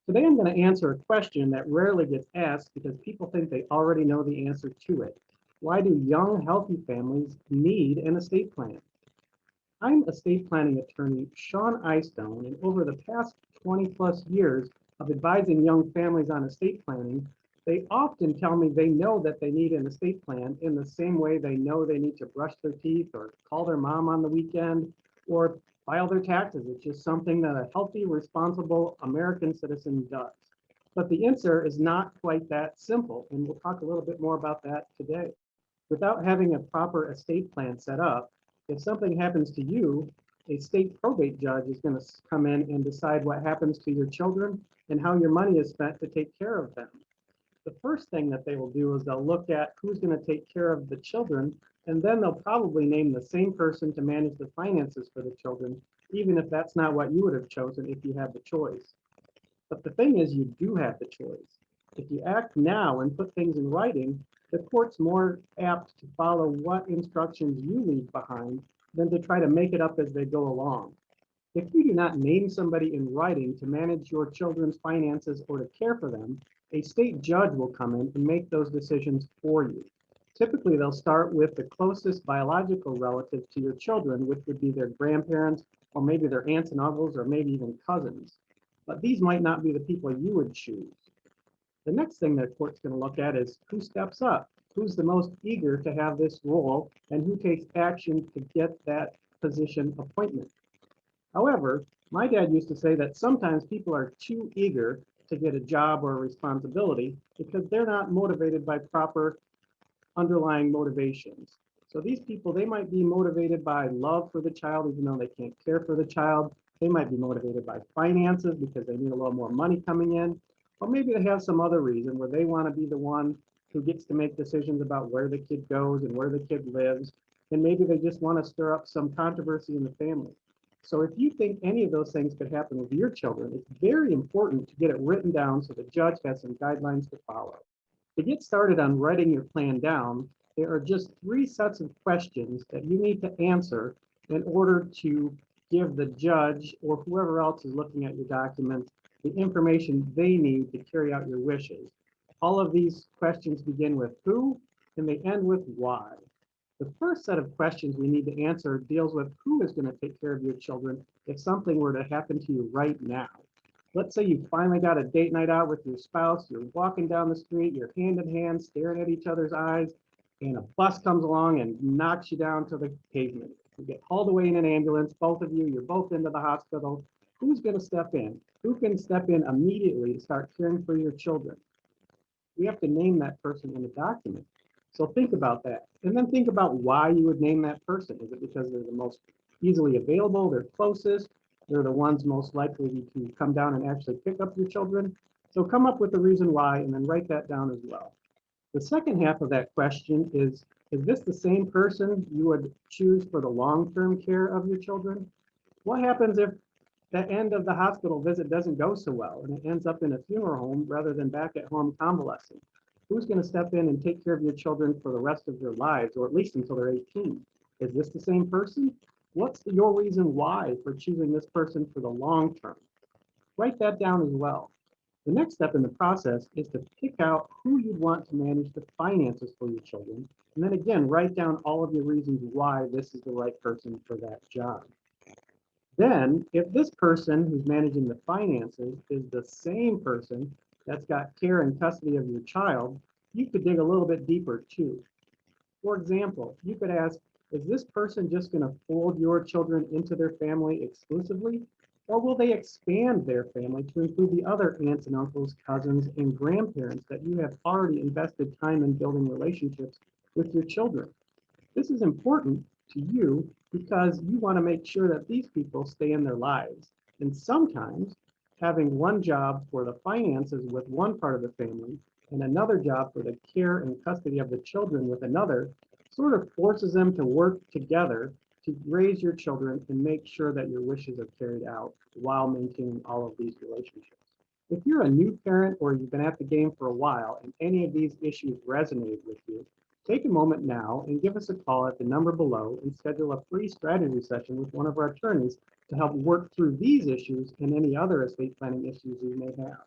Today I'm going to answer a question that rarely gets asked because people think they already know the answer to it. Why do young, healthy families need an estate plan? I'm estate planning attorney Sean Eystone, and over the past 20 plus years of advising young families on estate planning, they often tell me they know that they need an estate plan in the same way they know they need to brush their teeth or call their mom on the weekend or file their taxes. It's just something that a healthy, responsible American citizen does. But the answer is not quite that simple, and we'll talk a little bit more about that today. Without having a proper estate plan set up, if something happens to you, a state probate judge is going to come in and decide what happens to your children and how your money is spent to take care of them. The first thing that they will do is they'll look at who's going to take care of the children, and then they'll probably name the same person to manage the finances for the children, even if that's not what you would have chosen if you had the choice. But the thing is, you do have the choice. If you act now and put things in writing, the court's more apt to follow what instructions you leave behind than to try to make it up as they go along. If you do not name somebody in writing to manage your children's finances or to care for them, a state judge will come in and make those decisions for you. Typically, they'll start with the closest biological relative to your children, which would be their grandparents, or maybe their aunts and uncles, or maybe even cousins. But these might not be the people you would choose. The next thing the court's going to look at is who steps up, who's the most eager to have this role, and who takes action to get that position appointment. However, my dad used to say that sometimes people are too eager to get a job or a responsibility because they're not motivated by proper underlying motivations. So these people, they might be motivated by love for the child, even though they can't care for the child. They might be motivated by finances because they need a little more money coming in. Or maybe they have some other reason where they want to be the one who gets to make decisions about where the kid goes and where the kid lives. And maybe they just want to stir up some controversy in the family. So if you think any of those things could happen with your children, it's very important to get it written down so the judge has some guidelines to follow. To get started on writing your plan down, there are just three sets of questions that you need to answer in order to give the judge or whoever else is looking at your documents the information they need to carry out your wishes. All of these questions begin with who and they end with why. The first set of questions we need to answer deals with who is going to take care of your children if something were to happen to you right now. Let's say you finally got a date night out with your spouse, you're walking down the street, you're hand in hand, staring at each other's eyes, and a bus comes along and knocks you down to the pavement. You get hauled away in an ambulance, both of you, you're both into the hospital. Who's going to step in? Who can step in immediately to start caring for your children? We have to name that person in the document. So think about that. And then think about why you would name that person. Is it because they're the most easily available, they're closest, they're the ones most likely to come down and actually pick up your children? So come up with the reason why and then write that down as well. The second half of that question is this the same person you would choose for the long-term care of your children? What happens if the end of the hospital visit doesn't go so well and it ends up in a funeral home rather than back at home convalescing? Who's going to step in and take care of your children for the rest of their lives, or at least until they're 18? Is this the same person? What's your reason why for choosing this person for the long term? Write that down as well. The next step in the process is to pick out who you want to manage the finances for your children. And then again, write down all of your reasons why this is the right person for that job. Then, if this person who's managing the finances is the same person that's got care and custody of your child, you could dig a little bit deeper too. For example, you could ask, is this person just going to fold your children into their family exclusively? Or will they expand their family to include the other aunts and uncles, cousins, and grandparents that you have already invested time in building relationships with your children? This is important to you because you want to make sure that these people stay in their lives. And sometimes having one job for the finances with one part of the family and another job for the care and custody of the children with another sort of forces them to work together to raise your children and make sure that your wishes are carried out while maintaining all of these relationships. If you're a new parent or you've been at the game for a while and any of these issues resonate with you, Take a moment now and give us a call at the number below and schedule a free strategy session with one of our attorneys to help work through these issues and any other estate planning issues you may have.